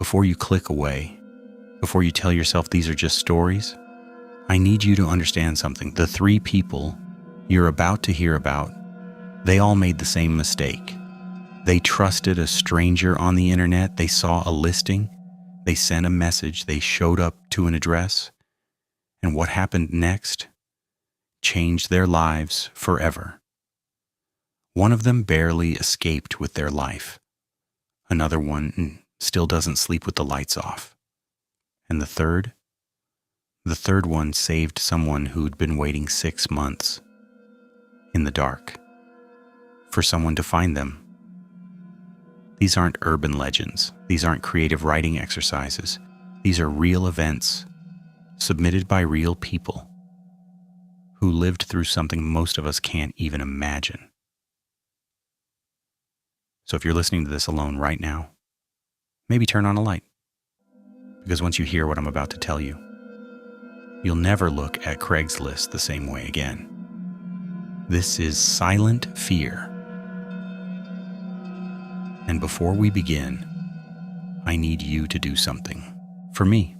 before you click away, before you tell yourself these are just stories, I need you to understand something. The 3 people you're about to hear about, they all made the same mistake. They trusted a stranger on the internet. They saw a listing. They sent a message. They showed up to an address. And what happened next changed their lives forever. One of them barely escaped with their life. Another one still doesn't sleep with the lights off. And the third one saved someone who'd been waiting 6 months in the dark for someone to find them. These aren't urban legends. These aren't creative writing exercises. These are real events submitted by real people who lived through something most of us can't even imagine. So if you're listening to this alone right now, maybe turn on a light. Because once you hear what I'm about to tell you, you'll never look at Craigslist the same way again. This is Silent Fear. And before we begin, I need you to do something. For me,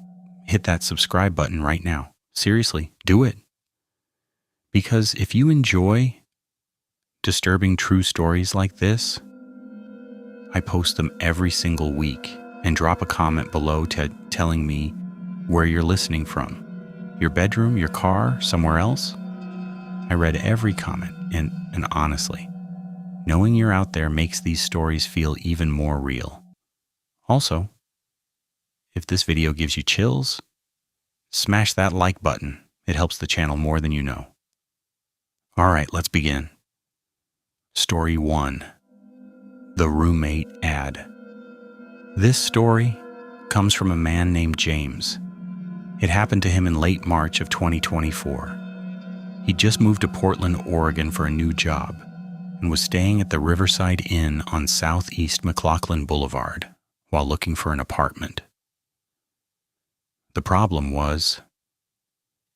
hit that subscribe button right now. Seriously, do it. Because if you enjoy disturbing true stories like this, I post them every single week, and drop a comment below telling me where you're listening from. Your bedroom, your car, somewhere else? I read every comment, and honestly, knowing you're out there makes these stories feel even more real. Also, if this video gives you chills, smash that like button. It helps the channel more than you know. All right, let's begin. Story 1. The Roommate Ad. This story comes from a man named James. It happened to him in late March of 2024. He'd just moved to Portland, Oregon for a new job and was staying at the Riverside Inn on Southeast McLaughlin Boulevard while looking for an apartment. The problem was,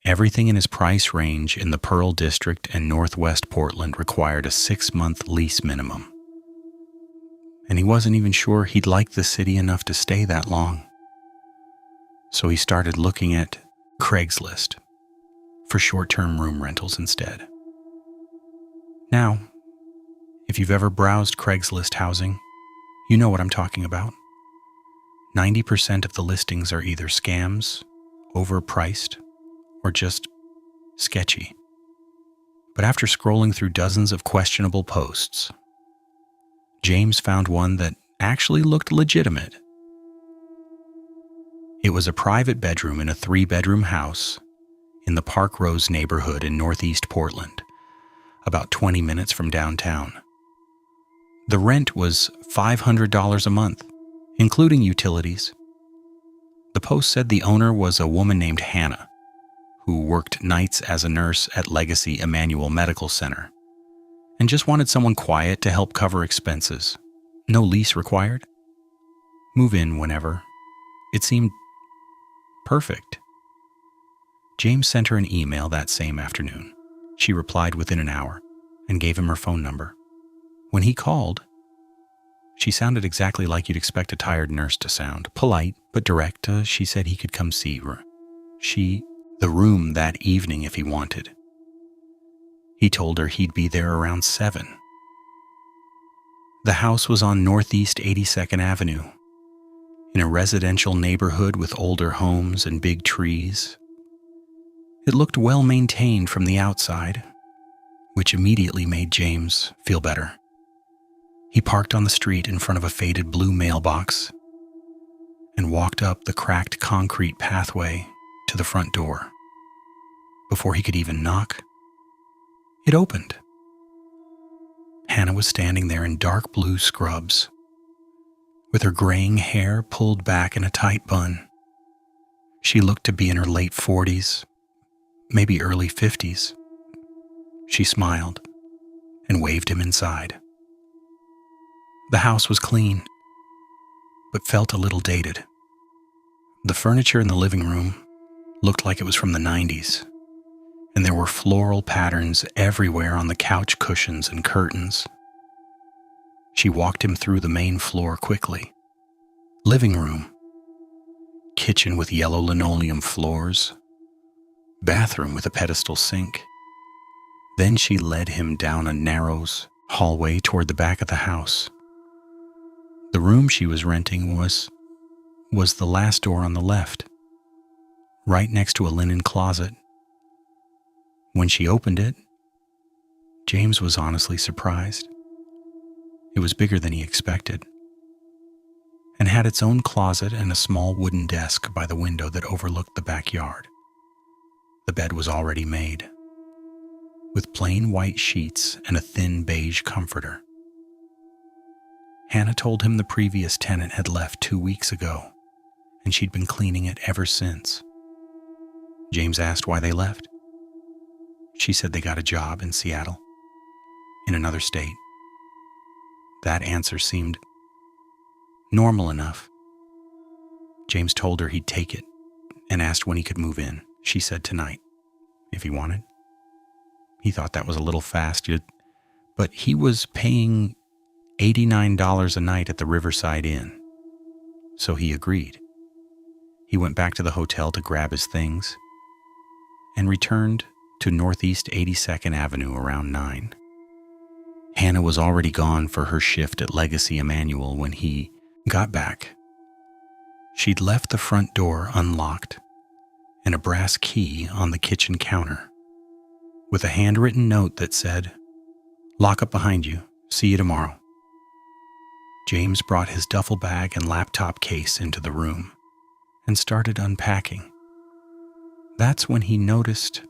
everything in his price range in the Pearl District and Northwest Portland required a 6-month lease minimum. And he wasn't even sure he'd like the city enough to stay that long. So he started looking at Craigslist for short-term room rentals instead. Now, if you've ever browsed Craigslist housing, you know what I'm talking about. 90% of the listings are either scams, overpriced, or just sketchy. But after scrolling through dozens of questionable posts, James found one that actually looked legitimate. It was a private bedroom in a 3-bedroom house in the Park Rose neighborhood in Northeast Portland, about 20 minutes from downtown. The rent was $500 a month, including utilities. The post said the owner was a woman named Hannah, who worked nights as a nurse at Legacy Emmanuel Medical Center, and just wanted someone quiet to help cover expenses. No lease required. Move in whenever. It seemed perfect. James sent her an email that same afternoon. She replied within an hour and gave him her phone number. When he called, she sounded exactly like you'd expect a tired nurse to sound. Polite, but direct. She said he could come see the room that evening if he wanted. He told her he'd be there around 7. The house was on Northeast 82nd Avenue, in a residential neighborhood with older homes and big trees. It looked well maintained from the outside, which immediately made James feel better. He parked on the street in front of a faded blue mailbox and walked up the cracked concrete pathway to the front door. Before he could even knock, it opened. Hannah was standing there in dark blue scrubs, with her graying hair pulled back in a tight bun. She looked to be in her late 40s, maybe early 50s. She smiled and waved him inside. The house was clean, but felt a little dated. The furniture in the living room looked like it was from the 90s, and there were floral patterns everywhere on the couch cushions and curtains. She walked him through the main floor quickly. Living room, kitchen with yellow linoleum floors, bathroom with a pedestal sink. Then she led him down a narrow hallway toward the back of the house. The room she was renting was the last door on the left, right next to a linen closet. When she opened it, James was honestly surprised. It was bigger than he expected, and had its own closet and a small wooden desk by the window that overlooked the backyard. The bed was already made, with plain white sheets and a thin beige comforter. Hannah told him the previous tenant had left 2 weeks ago, and she'd been cleaning it ever since. James asked why they left. She said they got a job in Seattle, in another state. That answer seemed normal enough. James told her he'd take it and asked when he could move in. She said tonight, if he wanted. He thought that was a little fast, but he was paying $89 a night at the Riverside Inn, so he agreed. He went back to the hotel to grab his things and returned to Northeast 82nd Avenue around 9. Hannah was already gone for her shift at Legacy Emanuel when he got back. She'd left the front door unlocked and a brass key on the kitchen counter, with a handwritten note that said, "Lock up behind you. See you tomorrow." James brought his duffel bag and laptop case into the room and started unpacking. That's when he noticed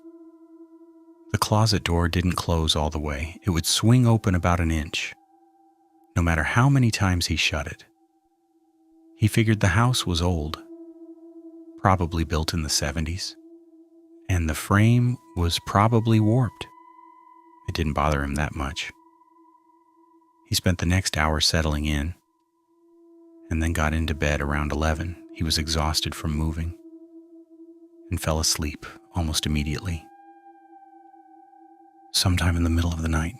the closet door didn't close all the way. It would swing open about an inch, no matter how many times he shut it. He figured the house was old, probably built in the 70s, and the frame was probably warped. It didn't bother him that much. He spent the next hour settling in, and then got into bed around 11. He was exhausted from moving, and fell asleep almost immediately. Sometime in the middle of the night,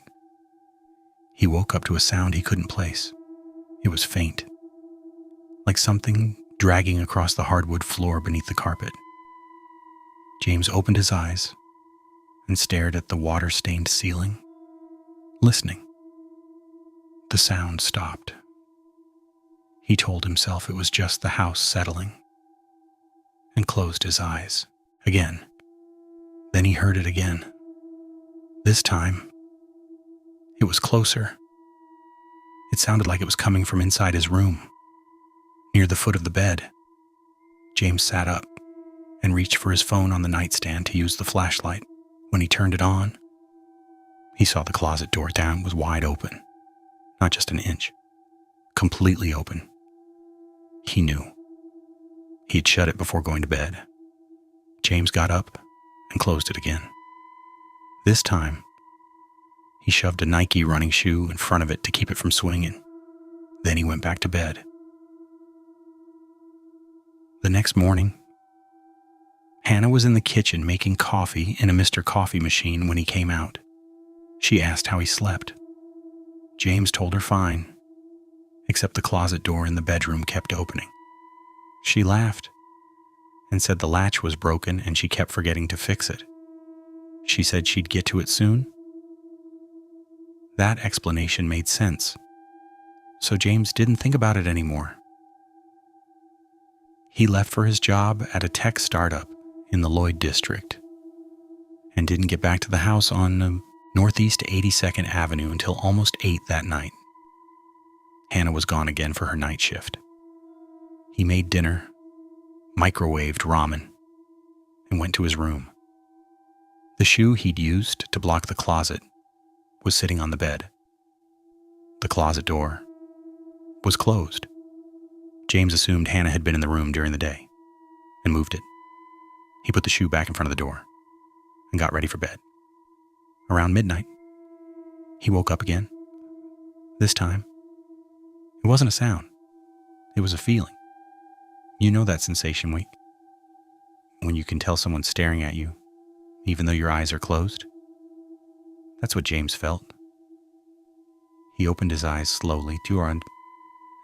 he woke up to a sound he couldn't place. It was faint, like something dragging across the hardwood floor beneath the carpet. James opened his eyes and stared at the water-stained ceiling, listening. The sound stopped. He told himself it was just the house settling, and closed his eyes again. Then he heard it again. This time, it was closer. It sounded like it was coming from inside his room, near the foot of the bed. James sat up and reached for his phone on the nightstand to use the flashlight. When he turned it on, he saw the closet door down was wide open, not just an inch, completely open. He knew. He had shut it before going to bed. James got up and closed it again. This time, he shoved a Nike running shoe in front of it to keep it from swinging. Then he went back to bed. The next morning, Hannah was in the kitchen making coffee in a Mr. Coffee machine when he came out. She asked how he slept. James told her fine, except the closet door in the bedroom kept opening. She laughed and said the latch was broken and she kept forgetting to fix it. She said she'd get to it soon. That explanation made sense, so James didn't think about it anymore. He left for his job at a tech startup in the Lloyd district and didn't get back to the house on Northeast 82nd Avenue until almost 8 that night. Hannah was gone again for her night shift. He made dinner, microwaved ramen, and went to his room. The shoe he'd used to block the closet was sitting on the bed. The closet door was closed. James assumed Hannah had been in the room during the day and moved it. He put the shoe back in front of the door and got ready for bed. Around midnight, he woke up again. This time, it wasn't a sound. It was a feeling. You know that sensation when you can tell someone's staring at you, even though your eyes are closed? That's what James felt. He opened his eyes slowly and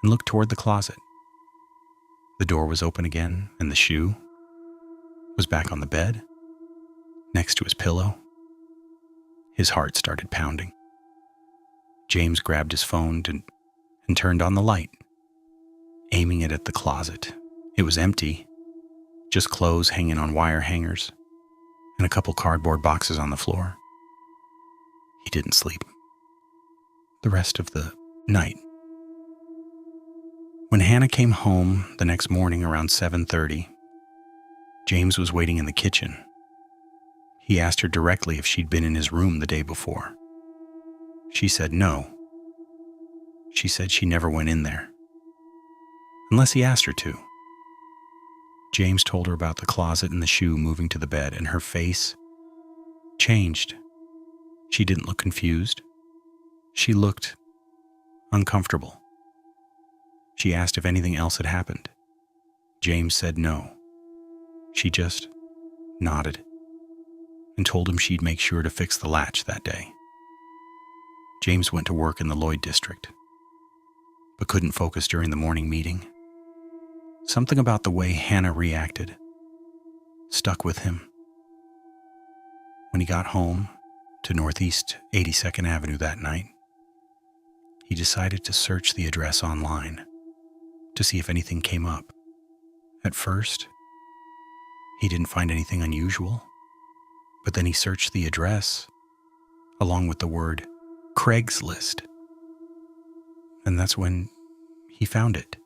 looked toward the closet. The door was open again, and the shoe was back on the bed, next to his pillow. His heart started pounding. James grabbed his phone and turned on the light, aiming it at the closet. It was empty, just clothes hanging on wire hangers and a couple cardboard boxes on the floor. He didn't sleep the rest of the night. When Hannah came home the next morning around 7:30, James was waiting in the kitchen. He asked her directly if she'd been in his room the day before. She said no. She said she never went in there, unless he asked her to. James told her about the closet and the shoe moving to the bed, and her face changed. She didn't look confused. She looked uncomfortable. She asked if anything else had happened. James said no. She just nodded and told him she'd make sure to fix the latch that day. James went to work in the Lloyd district, but couldn't focus during the morning meeting. Something about the way Hannah reacted stuck with him. When he got home to Northeast 82nd Avenue that night, he decided to search the address online to see if anything came up. At first, he didn't find anything unusual, but then he searched the address along with the word Craigslist. And that's when he found it.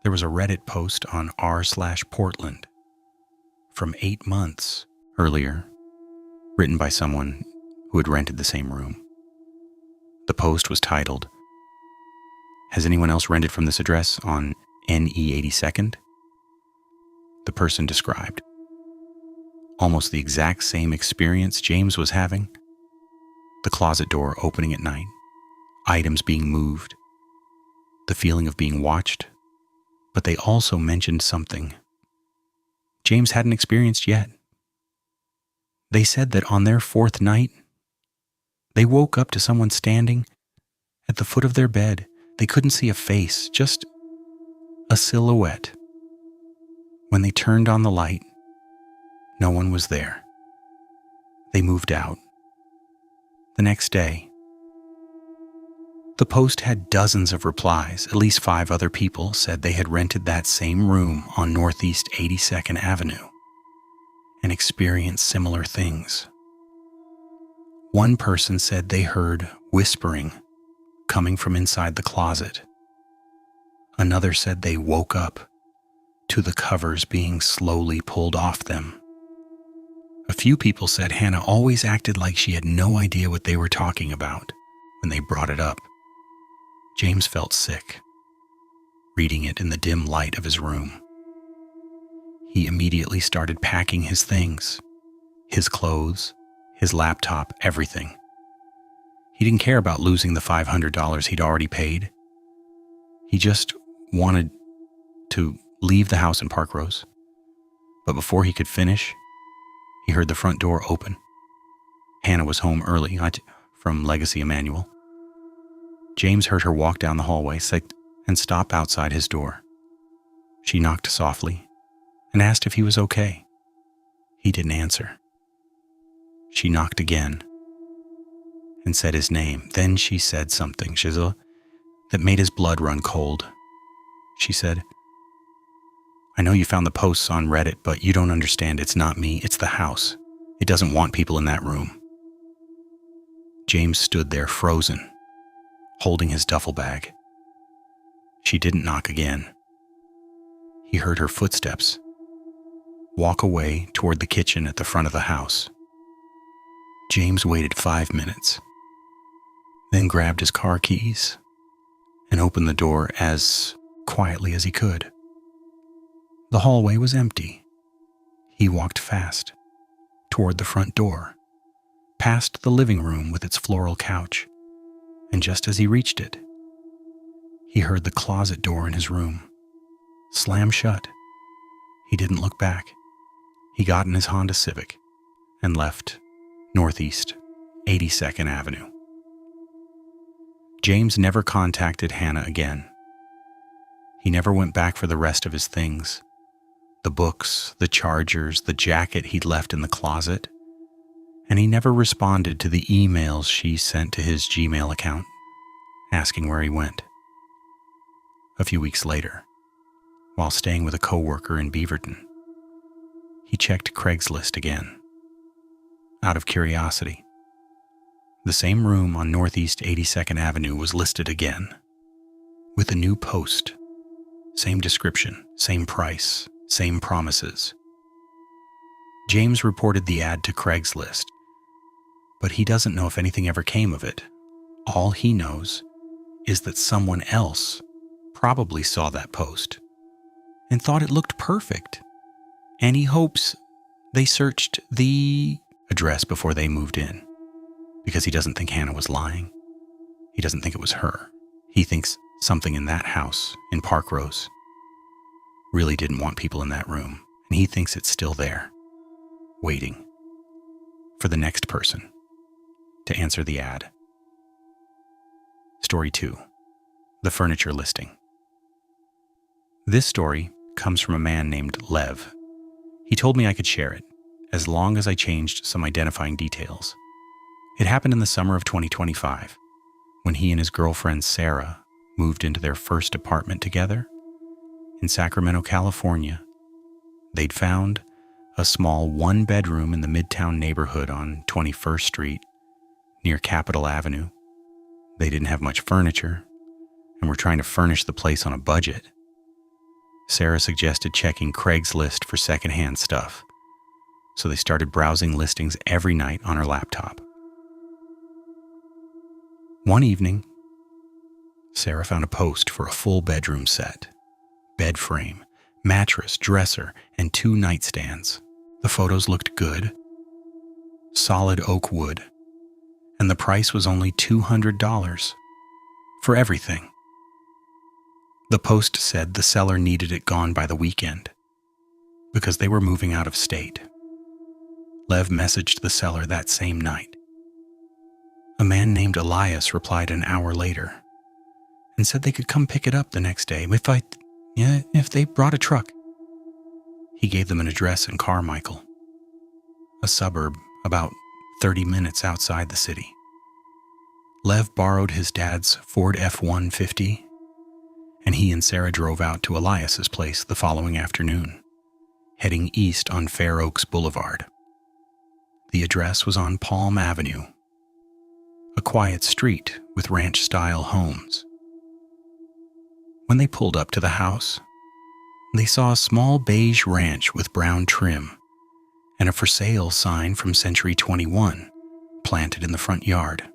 There was a Reddit post on r/Portland from 8 months earlier, written by someone who had rented the same room. The post was titled, "Has anyone else rented from this address on NE 82nd?" The person described almost the exact same experience James was having. The closet door opening at night, items being moved, the feeling of being watched, but they also mentioned something James hadn't experienced yet. They said that on their 4th night, they woke up to someone standing at the foot of their bed. They couldn't see a face, just a silhouette. When they turned on the light, no one was there. They moved out. The next day, the post had dozens of replies. At least 5 other people said they had rented that same room on Northeast 82nd Avenue and experienced similar things. One person said they heard whispering coming from inside the closet. Another said they woke up to the covers being slowly pulled off them. A few people said Hannah always acted like she had no idea what they were talking about when they brought it up. James felt sick, reading it in the dim light of his room. He immediately started packing his things, his clothes, his laptop, everything. He didn't care about losing the $500 he'd already paid. He just wanted to leave the house in Park Rose. But before he could finish, he heard the front door open. Hannah was home early from Legacy Emanuel. James heard her walk down the hallway and stop outside his door. She knocked softly and asked if he was okay. He didn't answer. She knocked again and said his name. Then she said something, Shizzle, that made his blood run cold. She said, "I know you found the posts on Reddit, but you don't understand. It's not me. It's the house. It doesn't want people in that room." James stood there frozen, holding his duffel bag. She didn't knock again. He heard her footsteps walk away toward the kitchen at the front of the house. James waited 5 minutes, then grabbed his car keys and opened the door as quietly as he could. The hallway was empty. He walked fast toward the front door, past the living room with its floral couch, and just as he reached it, he heard the closet door in his room slam shut. He didn't look back. He got in his Honda Civic and left Northeast 82nd Avenue. James never contacted Hannah again. He never went back for the rest of his things. The books, the chargers, the jacket he'd left in the closet. And he never responded to the emails she sent to his Gmail account, asking where he went. A few weeks later, while staying with a coworker in Beaverton, he checked Craigslist again, out of curiosity. The same room on Northeast 82nd Avenue was listed again, with a new post, same description, same price, same promises. James reported the ad to Craigslist, but he doesn't know if anything ever came of it. All he knows is that someone else probably saw that post and thought it looked perfect, and he hopes they searched the address before they moved in, because he doesn't think Hannah was lying. He doesn't think it was her. He thinks something in that house in Park Rose really didn't want people in that room, and he thinks it's still there, waiting for the next person to answer the ad. Story 2. The furniture listing. This story comes from a man named Lev. He told me I could share it, as long as I changed some identifying details. It happened in the summer of 2025, when he and his girlfriend Sarah moved into their first apartment together in Sacramento, California. They'd found a small one-bedroom in the Midtown neighborhood on 21st Street, near Capitol Avenue. They didn't have much furniture, and were trying to furnish the place on a budget. Sarah suggested checking Craigslist for secondhand stuff, so they started browsing listings every night on her laptop. One evening, Sarah found a post for a full bedroom set, bed frame, mattress, dresser, and 2 nightstands. The photos looked good, solid oak wood, and the price was only $200 for everything. The post said the seller needed it gone by the weekend because they were moving out of state. Lev messaged the seller that same night. A man named Elias replied an hour later and said they could come pick it up the next day if they brought a truck. He gave them an address in Carmichael, a suburb about 30 minutes outside the city. Lev borrowed his dad's Ford F-150, and he and Sarah drove out to Elias's place the following afternoon, heading east on Fair Oaks Boulevard. The address was on Palm Avenue, a quiet street with ranch-style homes. When they pulled up to the house, they saw a small beige ranch with brown trim and a for sale sign from Century 21 planted in the front yard.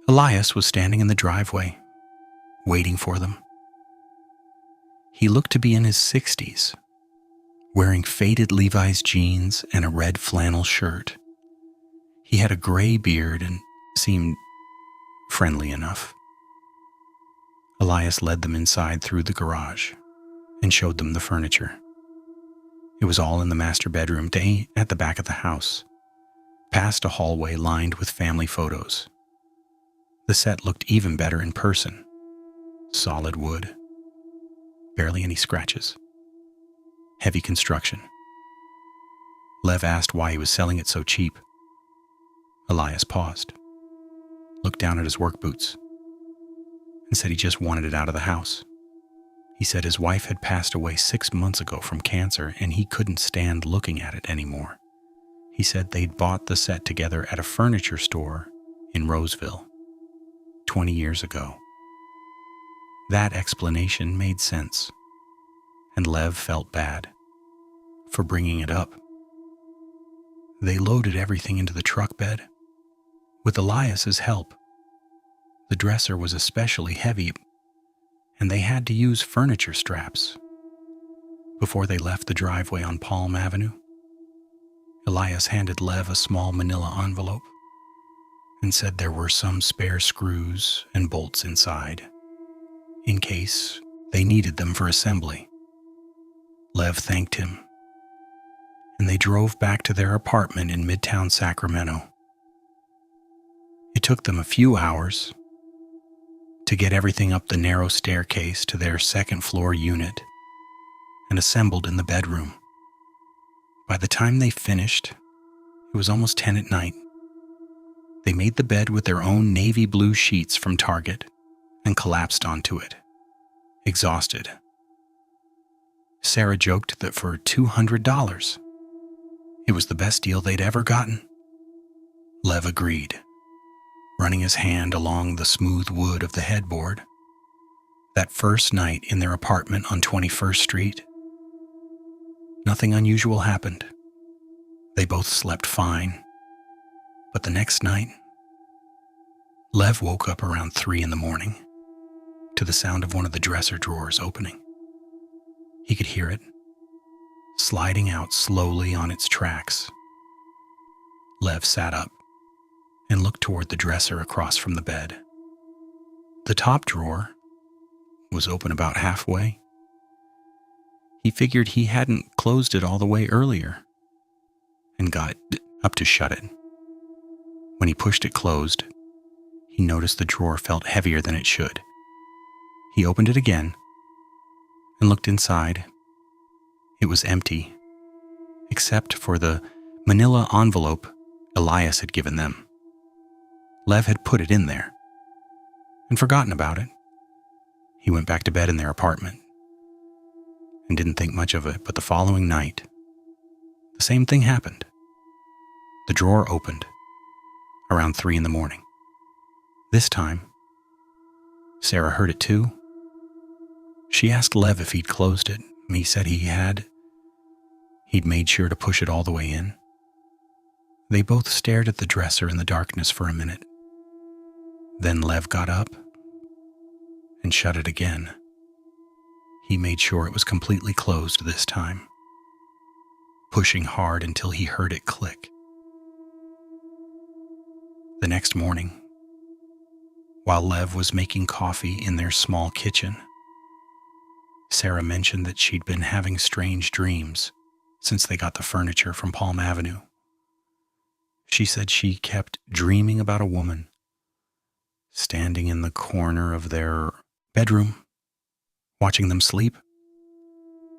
Elias was standing in the driveway, waiting for them. He looked to be in his 60s, wearing faded Levi's jeans and a red flannel shirt. He had a gray beard and seemed friendly enough. Elias led them inside through the garage and showed them the furniture. It was all in the master bedroom at the back of the house, past a hallway lined with family photos. The set looked even better in person. Solid wood, barely any scratches. Heavy construction. Lev asked why he was selling it so cheap. Elias paused, looked down at his work boots, and said he just wanted it out of the house. He said his wife had passed away 6 months ago from cancer, and he couldn't stand looking at it anymore. He said they'd bought the set together at a furniture store in Roseville 20 years ago. That explanation made sense, and Lev felt bad for bringing it up. They loaded everything into the truck bed. With Elias's help, the dresser was especially heavy, and they had to use furniture straps. Before they left the driveway on Palm Avenue, Elias handed Lev a small manila envelope and said there were some spare screws and bolts inside, in case they needed them for assembly. Lev thanked him, and they drove back to their apartment in Midtown Sacramento. It took them a few hours, to get everything up the narrow staircase to their second-floor unit and assembled in the bedroom. By the time they finished, it was almost 10 at night. They made the bed with their own navy blue sheets from Target and collapsed onto it, exhausted. Sarah joked that for $200, it was the best deal they'd ever gotten. Lev agreed, running his hand along the smooth wood of the headboard. That first night in their apartment on 21st Street, nothing unusual happened. They both slept fine. But the next night, Lev woke up around 3 in the morning to the sound of one of the dresser drawers opening. He could hear it, sliding out slowly on its tracks. Lev sat up and looked toward the dresser across from the bed. The top drawer was open about halfway. He figured he hadn't closed it all the way earlier and got up to shut it. When he pushed it closed, he noticed the drawer felt heavier than it should. He opened it again and looked inside. It was empty, except for the manila envelope Elias had given them. Lev had put it in there and forgotten about it. He went back to bed in their apartment and didn't think much of it, but the following night, the same thing happened. The drawer opened around 3 in the morning. This time, Sarah heard it too. She asked Lev if he'd closed it. He said he had. He'd made sure to push it all the way in. They both stared at the dresser in the darkness for a minute. Then Lev got up and shut it again. He made sure it was completely closed this time, pushing hard until he heard it click. The next morning, while Lev was making coffee in their small kitchen, Sarah mentioned that she'd been having strange dreams since they got the furniture from Palm Avenue. She said she kept dreaming about a woman standing in the corner of their bedroom, watching them sleep.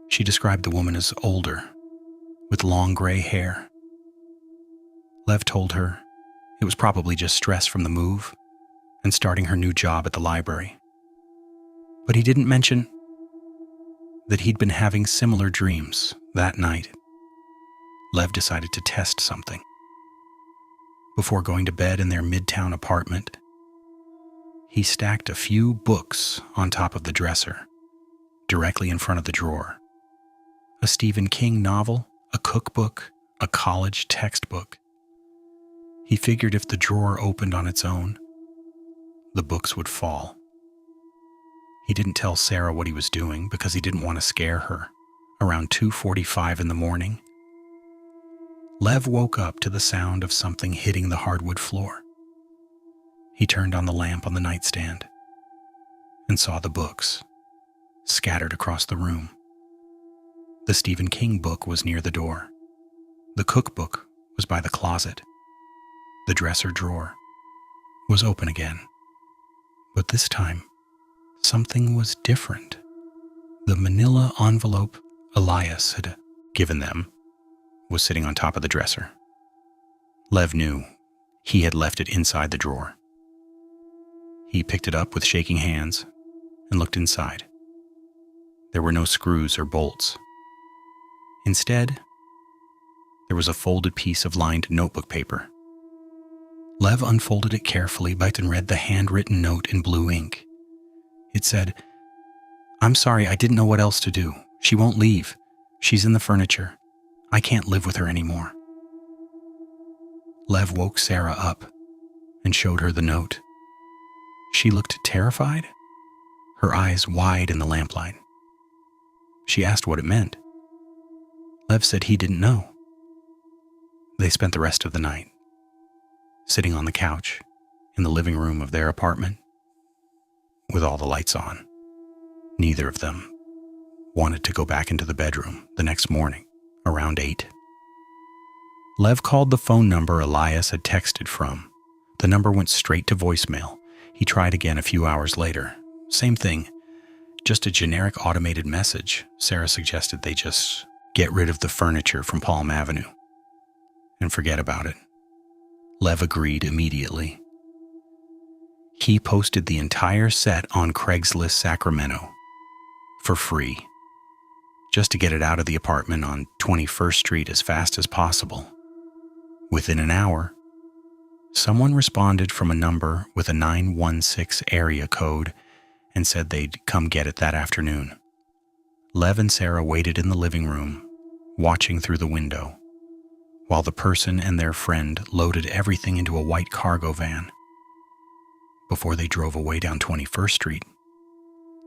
She described the woman as older, with long gray hair. Lev told her it was probably just stress from the move and starting her new job at the library. But he didn't mention that he'd been having similar dreams that night. Lev decided to test something. Before going to bed in their midtown apartment, he stacked a few books on top of the dresser, directly in front of the drawer. A Stephen King novel, a cookbook, a college textbook. He figured if the drawer opened on its own, the books would fall. He didn't tell Sarah what he was doing because he didn't want to scare her. Around 2:45 in the morning, Lev woke up to the sound of something hitting the hardwood floor. He turned on the lamp on the nightstand and saw the books scattered across the room. The Stephen King book was near the door. The cookbook was by the closet. The dresser drawer was open again. But this time, something was different. The manila envelope Elias had given them was sitting on top of the dresser. Lev knew he had left it inside the drawer. He picked it up with shaking hands and looked inside. There were no screws or bolts. Instead, there was a folded piece of lined notebook paper. Lev unfolded it carefully and read the handwritten note in blue ink. It said, "I'm sorry, I didn't know what else to do. She won't leave. She's in the furniture. I can't live with her anymore." Lev woke Sarah up and showed her the note. She looked terrified, her eyes wide in the lamplight. She asked what it meant. Lev said he didn't know. They spent the rest of the night sitting on the couch in the living room of their apartment with all the lights on. Neither of them wanted to go back into the bedroom the next morning around 8. Lev called the phone number Elias had texted from. The number went straight to voicemail. He tried again a few hours later. Same thing, just a generic automated message. Sarah suggested they just get rid of the furniture from Palm Avenue and forget about it. Lev agreed immediately. He posted the entire set on Craigslist Sacramento for free, just to get it out of the apartment on 21st Street as fast as possible. Within an hour, someone responded from a number with a 916 area code and said they'd come get it that afternoon. Lev and Sarah waited in the living room, watching through the window, while the person and their friend loaded everything into a white cargo van. Before they drove away down 21st Street,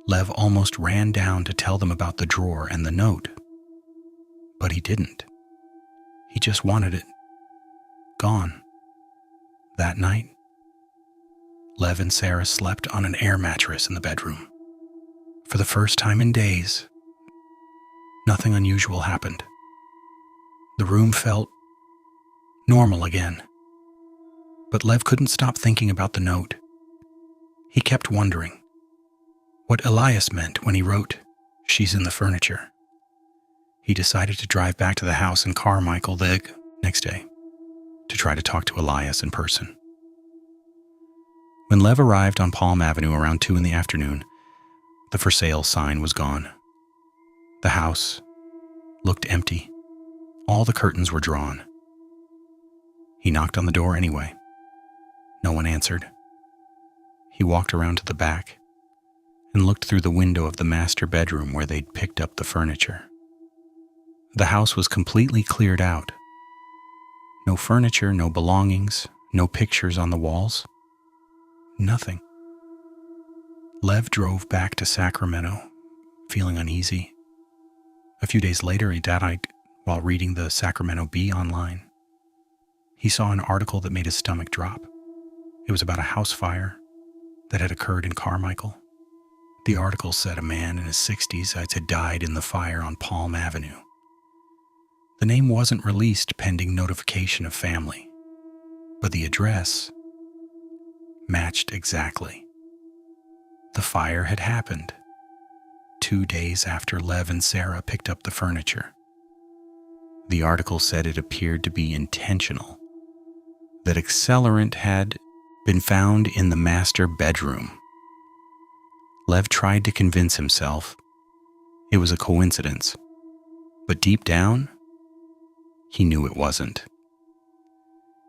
Lev almost ran down to tell them about the drawer and the note. But he didn't. He just wanted it gone. That night, Lev and Sarah slept on an air mattress in the bedroom. For the first time in days, nothing unusual happened. The room felt normal again. But Lev couldn't stop thinking about the note. He kept wondering what Elias meant when he wrote, "She's in the furniture." He decided to drive back to the house in Carmichael the next day to try to talk to Elias in person. When Lev arrived on Palm Avenue around 2 in the afternoon, the for sale sign was gone. The house looked empty. All the curtains were drawn. He knocked on the door anyway. No one answered. He walked around to the back and looked through the window of the master bedroom where they'd picked up the furniture. The house was completely cleared out. No furniture, no belongings, no pictures on the walls. Nothing. Lev drove back to Sacramento, feeling uneasy. A few days later, he died while reading the Sacramento Bee online. He saw an article that made his stomach drop. It was about a house fire that had occurred in Carmichael. The article said a man in his 60s had died in the fire on Palm Avenue. The name wasn't released pending notification of family, but the address matched exactly. The fire had happened 2 days after Lev and Sarah picked up the furniture. The article said it appeared to be intentional, that accelerant had been found in the master bedroom. Lev tried to convince himself it was a coincidence, but deep down, he knew it wasn't.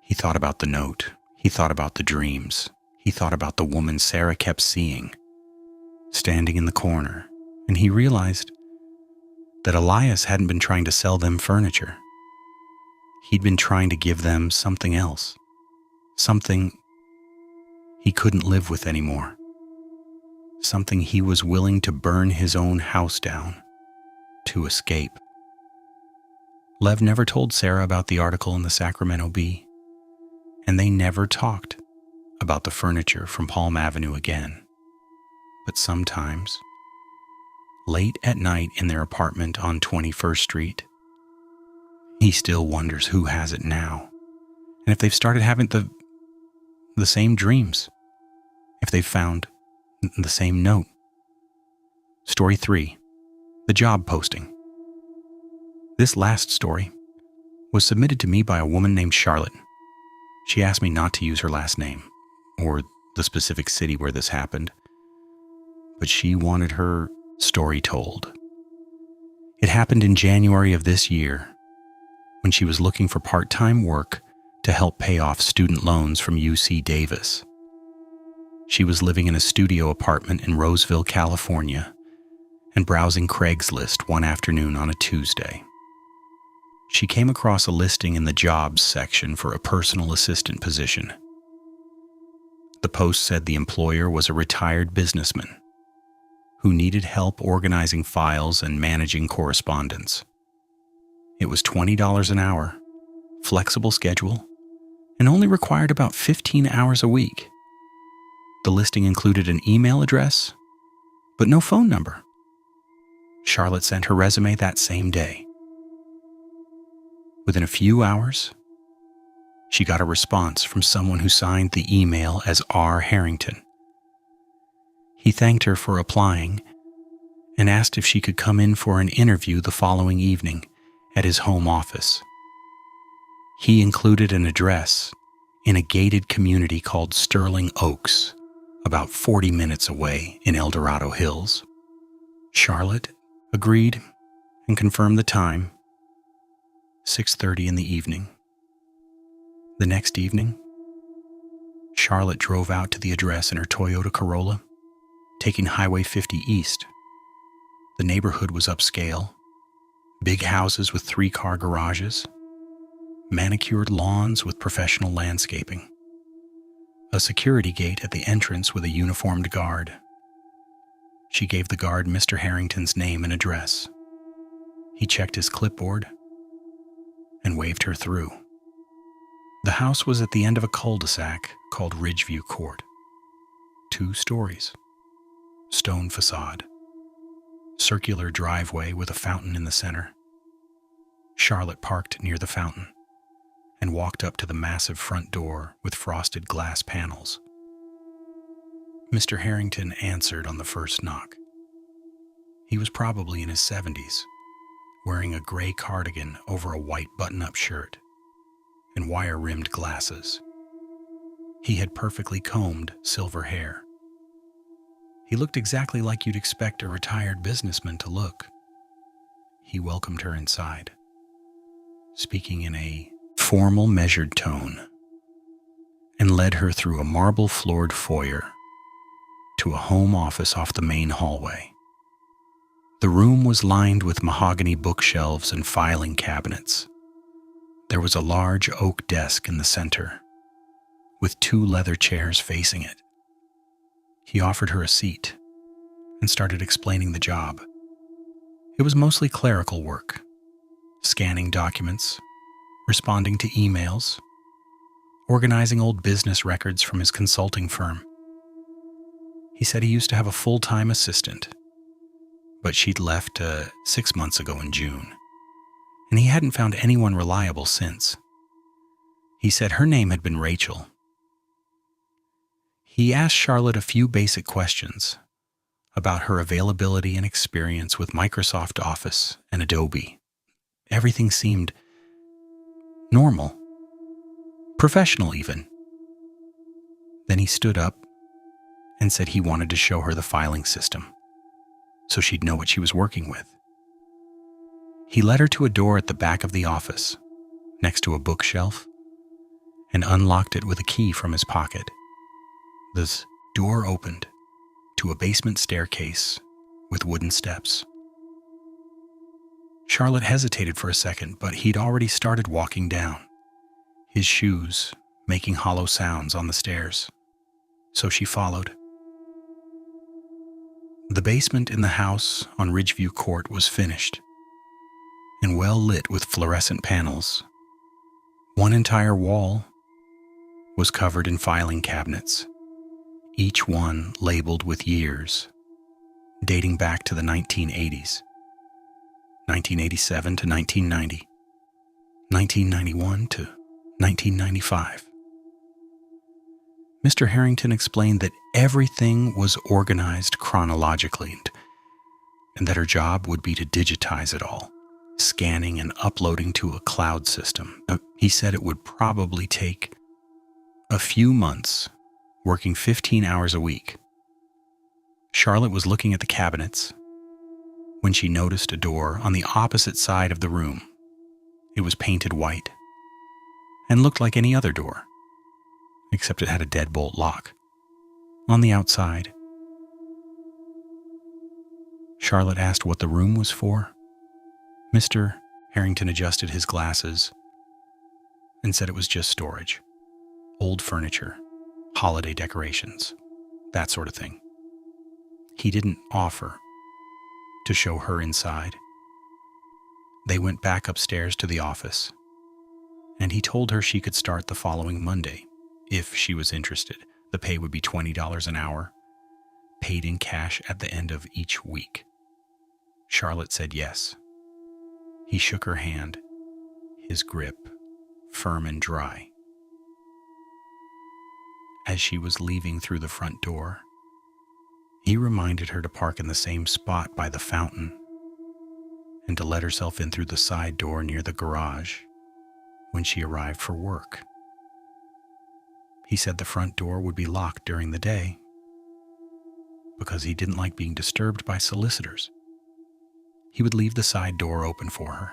He thought about the note. He thought about the dreams. He thought about the woman Sarah kept seeing, standing in the corner, and he realized that Elias hadn't been trying to sell them furniture. He'd been trying to give them something else, something he couldn't live with anymore, something he was willing to burn his own house down to escape. Lev never told Sarah about the article in the Sacramento Bee, and they never talked about the furniture from Palm Avenue again. But sometimes, late at night in their apartment on 21st Street, he still wonders who has it now, and if they've started having the same dreams, if they've found the same note. Story 3, the job posting. This last story was submitted to me by a woman named Charlotte. She asked me not to use her last name or the specific city where this happened, but she wanted her story told. It happened in January of this year when she was looking for part-time work to help pay off student loans from UC Davis. She was living in a studio apartment in Roseville, California, and browsing Craigslist one afternoon on a Tuesday. She came across a listing in the jobs section for a personal assistant position. The post said the employer was a retired businessman who needed help organizing files and managing correspondence. It was $20 an hour, flexible schedule, and only required about 15 hours a week. The listing included an email address, but no phone number. Charlotte sent her resume that same day. Within a few hours, she got a response from someone who signed the email as R. Harrington. He thanked her for applying and asked if she could come in for an interview the following evening at his home office. He included an address in a gated community called Sterling Oaks, about 40 minutes away in El Dorado Hills. Charlotte agreed and confirmed the time, 6:30 in the evening. The next evening, Charlotte drove out to the address in her Toyota Corolla, taking Highway 50 east. The neighborhood was upscale, big houses with 3-car garages, manicured lawns with professional landscaping, a security gate at the entrance with a uniformed guard. She gave the guard Mr. Harrington's name and address. He checked his clipboard and waved her through. The house was at the end of a cul-de-sac called Ridgeview Court. 2 stories, stone facade, circular driveway with a fountain in the center. Charlotte parked near the fountain and walked up to the massive front door with frosted glass panels. Mr. Harrington answered on the first knock. He was probably in his 70s, wearing a gray cardigan over a white button-up shirt and wire-rimmed glasses. He had perfectly combed silver hair. He looked exactly like you'd expect a retired businessman to look. He welcomed her inside, speaking in a formal, measured tone, and led her through a marble-floored foyer to a home office off the main hallway. The room was lined with mahogany bookshelves and filing cabinets. There was a large oak desk in the center, with 2 leather chairs facing it. He offered her a seat and started explaining the job. It was mostly clerical work, scanning documents, responding to emails, organizing old business records from his consulting firm. He said he used to have a full-time assistant, but she'd left 6 months ago in June, and he hadn't found anyone reliable since. He said her name had been Rachel. He asked Charlotte a few basic questions about her availability and experience with Microsoft Office and Adobe. Everything seemed normal, professional even. Then he stood up and said he wanted to show her the filing system so she'd know what she was working with. He led her to a door at the back of the office, next to a bookshelf, and unlocked it with a key from his pocket. This door opened to a basement staircase with wooden steps. Charlotte hesitated for a second, but he'd already started walking down, his shoes making hollow sounds on the stairs, so she followed. The basement in the house on Ridgeview Court was finished and well lit with fluorescent panels. One entire wall was covered in filing cabinets, each one labeled with years, dating back to the 1980s, 1987 to 1990, 1991 to 1995. Mr. Harrington explained that everything was organized chronologically and that her job would be to digitize it all, scanning and uploading to a cloud system. He said it would probably take a few months, working 15 hours a week. Charlotte was looking at the cabinets when she noticed a door on the opposite side of the room. It was painted white and looked like any other door, except it had a deadbolt lock on the outside. Charlotte asked what the room was for. Mr. Harrington adjusted his glasses and said it was just storage, old furniture, holiday decorations, that sort of thing. He didn't offer to show her inside. They went back upstairs to the office, and he told her she could start the following Monday if she was interested. The pay would be $20 an hour, paid in cash at the end of each week. Charlotte said yes. He shook her hand, his grip firm and dry. As she was leaving through the front door, He reminded her to park in the same spot by the fountain and to let herself in through the side door near the garage when she arrived for work. He said the front door would be locked during the day because he didn't like being disturbed by solicitors. He would leave the side door open for her.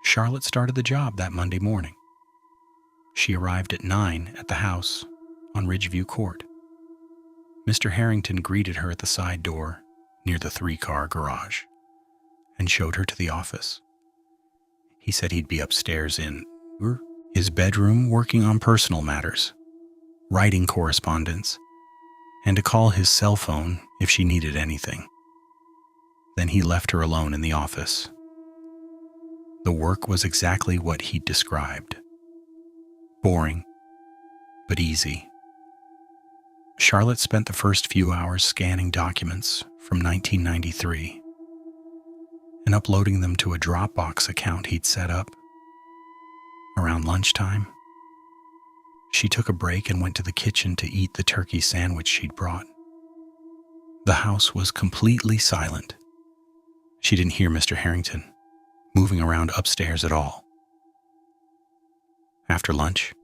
Charlotte started the job that Monday morning. She arrived at 9 at the house on Ridgeview Court. Mr. Harrington greeted her at the side door near the 3-car garage and showed her to the office. He said he'd be upstairs in his bedroom working on personal matters, writing correspondence, and to call his cell phone if she needed anything. Then he left her alone in the office. The work was exactly what he'd described. Boring, but easy. Charlotte spent the first few hours scanning documents from 1993 and uploading them to a Dropbox account he'd set up. Around lunchtime, she took a break and went to the kitchen to eat the turkey sandwich she'd brought. The house was completely silent. She didn't hear Mr. Harrington moving around upstairs at all. After lunch,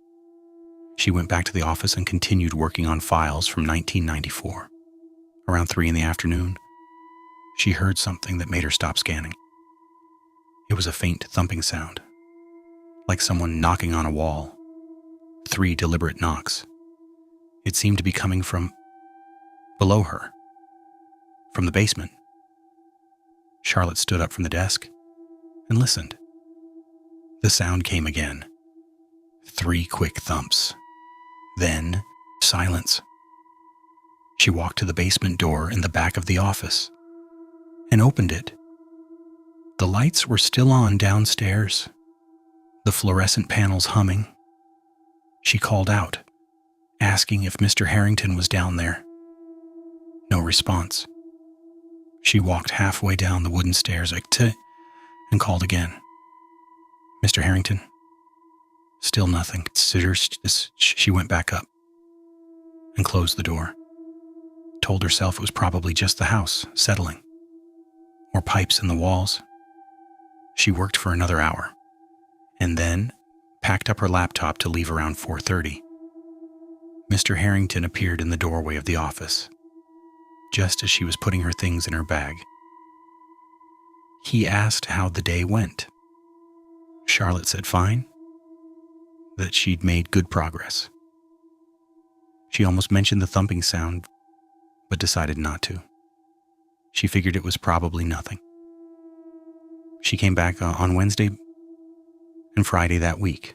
she went back to the office and continued working on files from 1994. Around 3 in the afternoon, she heard something that made her stop scanning. It was a faint thumping sound, like someone knocking on a wall. 3 deliberate knocks. It seemed to be coming from below her, from the basement. Charlotte stood up from the desk and listened. The sound came again. 3 quick thumps. Then silence. She walked to the basement door in the back of the office and opened it. The lights were still on downstairs, the fluorescent panels humming. She called out, asking if Mr. Harrington was down there. No response. She walked halfway down the wooden stairs and called again. Mr. Harrington? Still nothing. She went back up and closed the door. Told herself it was probably just the house settling, or pipes in the walls. She worked for another hour, and then packed up her laptop to leave around 4:30. Mr. Harrington appeared in the doorway of the office, just as she was putting her things in her bag. He asked how the day went. Charlotte said fine, that she'd made good progress. She almost mentioned the thumping sound, but decided not to. She figured it was probably nothing. She came back on Wednesday and Friday that week.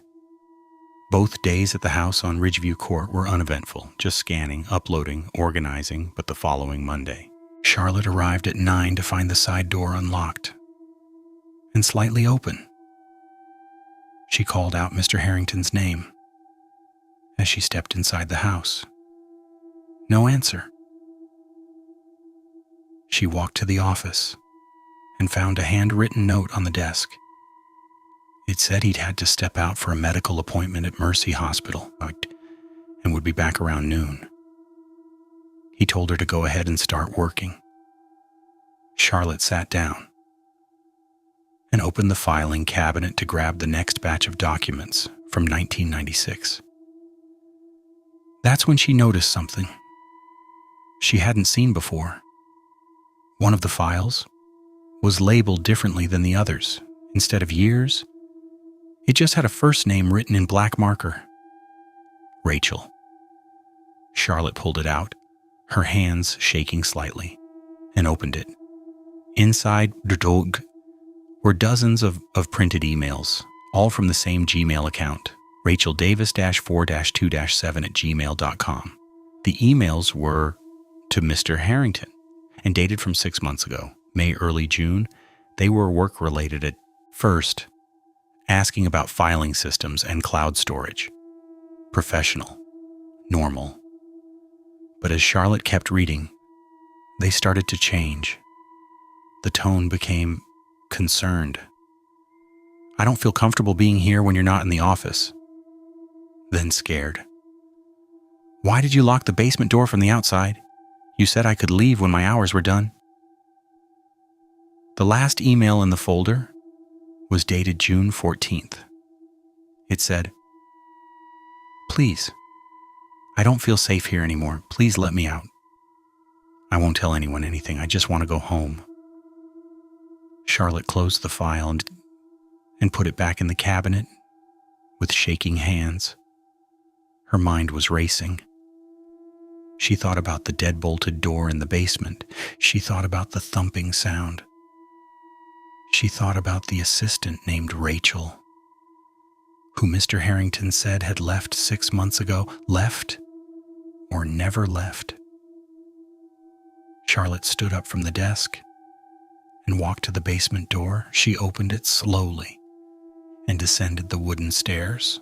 Both days at the house on Ridgeview Court were uneventful, just scanning, uploading, organizing, but the following Monday, Charlotte arrived at 9 to find the side door unlocked and slightly open. She called out Mr. Harrington's name as she stepped inside the house. No answer. She walked to the office and found a handwritten note on the desk. It said he'd had to step out for a medical appointment at Mercy Hospital and would be back around noon. He told her to go ahead and start working. Charlotte sat down and opened the filing cabinet to grab the next batch of documents from 1996. That's when she noticed something she hadn't seen before. One of the files was labeled differently than the others. Instead of years, it just had a first name written in black marker. Rachel. Charlotte pulled it out, her hands shaking slightly, and opened it. Inside were dozens of printed emails, all from the same Gmail account, racheldavis-4-2-7@gmail.com. The emails were to Mr. Harrington and dated from 6 months ago, May, early June. They were work-related at first, asking about filing systems and cloud storage. Professional, normal. But as Charlotte kept reading, they started to change. The tone became concerned. I don't feel comfortable being here when you're not in the office. Then scared. Why did you lock the basement door from the outside? You said I could leave when my hours were done." The last email in the folder was dated June 14th. It said, "Please, I don't feel safe here anymore. Please let me out. I won't tell anyone anything. I just want to go home." Charlotte closed the file and put it back in the cabinet with shaking hands. Her mind was racing. She thought about the dead-bolted door in the basement. She thought about the thumping sound. She thought about the assistant named Rachel, who Mr. Harrington said had left 6 months ago. Left or never left. Charlotte stood up from the desk and walked to the basement door. She opened it slowly and descended the wooden stairs.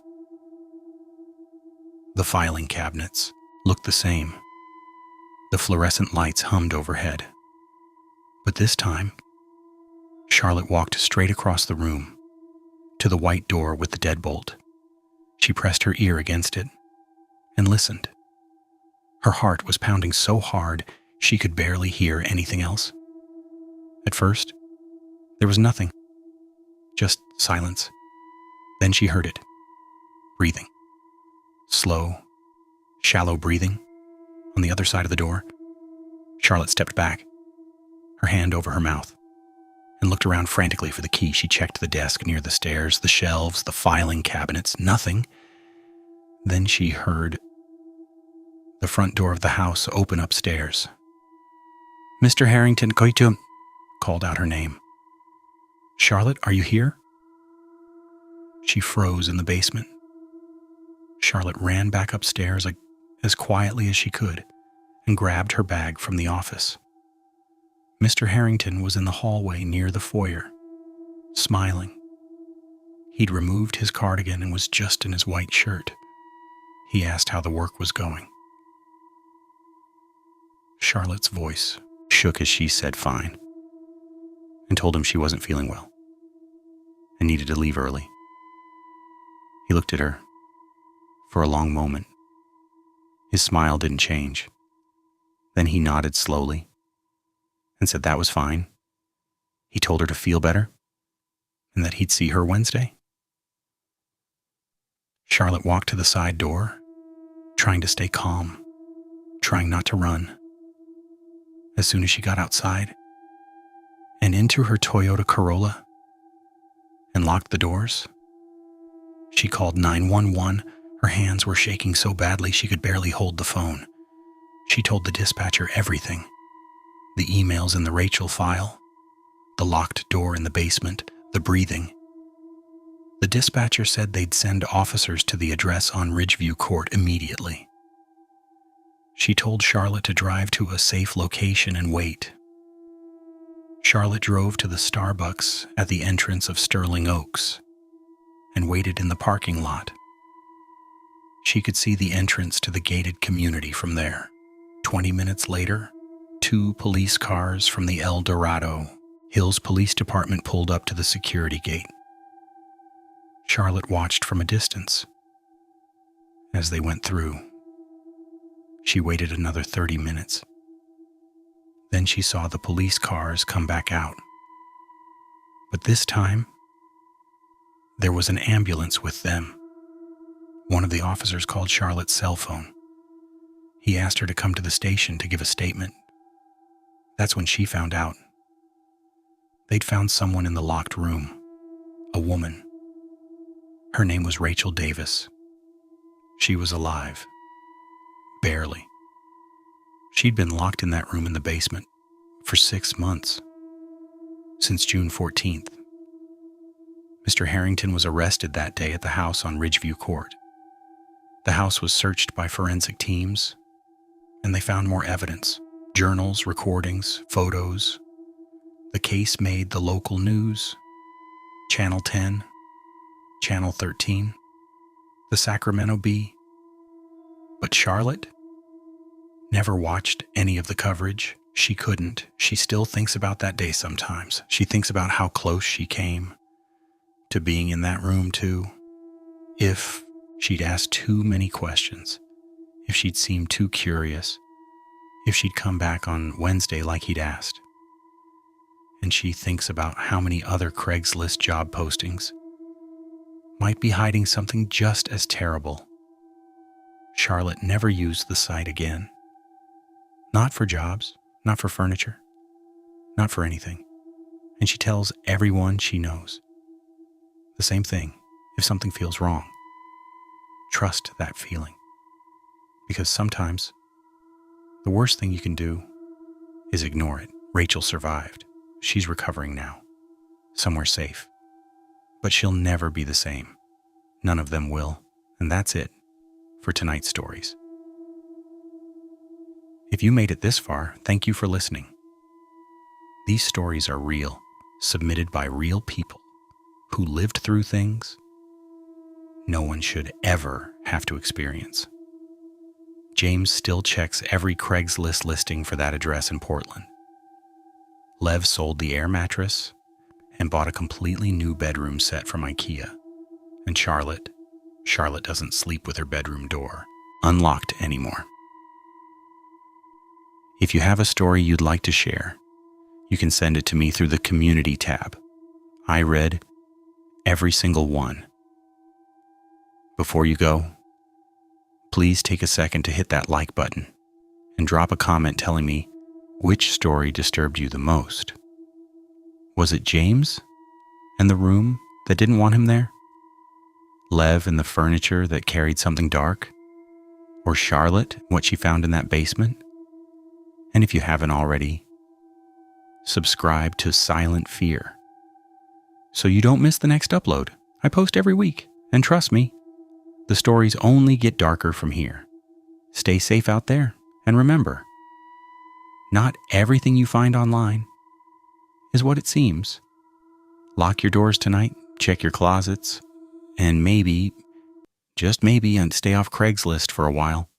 The filing cabinets looked the same. The fluorescent lights hummed overhead. But this time, Charlotte walked straight across the room to the white door with the deadbolt. She pressed her ear against it and listened. Her heart was pounding so hard she could barely hear anything else. At first, there was nothing, just silence. Then she heard it. Breathing. Slow, shallow breathing on the other side of the door. Charlotte stepped back, her hand over her mouth, and looked around frantically for the key. She checked the desk near the stairs, the shelves, the filing cabinets. Nothing. Then she heard the front door of the house open upstairs. "Mr. Harrington, Koitu," called out her name. "Charlotte, are you here?" She froze in the basement. Charlotte ran back upstairs as quietly as she could and grabbed her bag from the office. Mr. Harrington was in the hallway near the foyer, smiling. He'd removed his cardigan and was just in his white shirt. He asked how the work was going. Charlotte's voice shook as she said fine, and told him she wasn't feeling well and needed to leave early. He looked at her for a long moment. His smile didn't change. Then he nodded slowly and said that was fine. He told her to feel better and that he'd see her Wednesday. Charlotte walked to the side door, trying to stay calm, trying not to run. As soon as she got outside and into her Toyota Corolla and locked the doors, she called 911. Her hands were shaking so badly she could barely hold the phone. She told the dispatcher everything. The emails in the Rachel file, the locked door in the basement, the breathing. The dispatcher said they'd send officers to the address on Ridgeview Court immediately. She told Charlotte to drive to a safe location and wait. Charlotte drove to the Starbucks at the entrance of Sterling Oaks and waited in the parking lot. She could see the entrance to the gated community from there. 20 minutes later, 2 police cars from the El Dorado Hills Police Department pulled up to the security gate. Charlotte watched from a distance as they went through. She waited another 30 minutes. Then she saw the police cars come back out. But this time, there was an ambulance with them. One of the officers called Charlotte's cell phone. He asked her to come to the station to give a statement. That's when she found out. They'd found someone in the locked room, a woman. Her name was Rachel Davis. She was alive. Barely. She'd been locked in that room in the basement for 6 months, since June 14th. Mr. Harrington was arrested that day at the house on Ridgeview Court. The house was searched by forensic teams, and they found more evidence: journals, recordings, photos. The case made the local news, Channel 10, Channel 13, the Sacramento Bee. But Charlotte never watched any of the coverage. She couldn't. She still thinks about that day sometimes. She thinks about how close she came to being in that room too. If she'd asked too many questions, if she'd seemed too curious, if she'd come back on Wednesday like he'd asked. And she thinks about how many other Craigslist job postings might be hiding something just as terrible. Charlotte never used the site again. Not for jobs, not for furniture, not for anything. And she tells everyone she knows the same thing. If something feels wrong, trust that feeling. Because sometimes the worst thing you can do is ignore it. Rachel survived. She's recovering now, somewhere safe. But she'll never be the same. None of them will. And that's it for tonight's stories. If you made it this far, thank you for listening. These stories are real, submitted by real people who lived through things no one should ever have to experience. James still checks every Craigslist listing for that address in Portland. Lev sold the air mattress and bought a completely new bedroom set from IKEA. And Charlotte doesn't sleep with her bedroom door unlocked anymore. If you have a story you'd like to share, you can send it to me through the community tab. I read every single one. Before you go, please take a second to hit that like button and drop a comment telling me which story disturbed you the most. Was it James and the room that didn't want him there? Lev and the furniture that carried something dark? Or Charlotte, what she found in that basement? And if you haven't already, subscribe to Silent Fear so you don't miss the next upload. I post every week, and trust me, the stories only get darker from here. Stay safe out there, and remember, not everything you find online is what it seems. Lock your doors tonight, check your closets, and maybe, just maybe, stay off Craigslist for a while.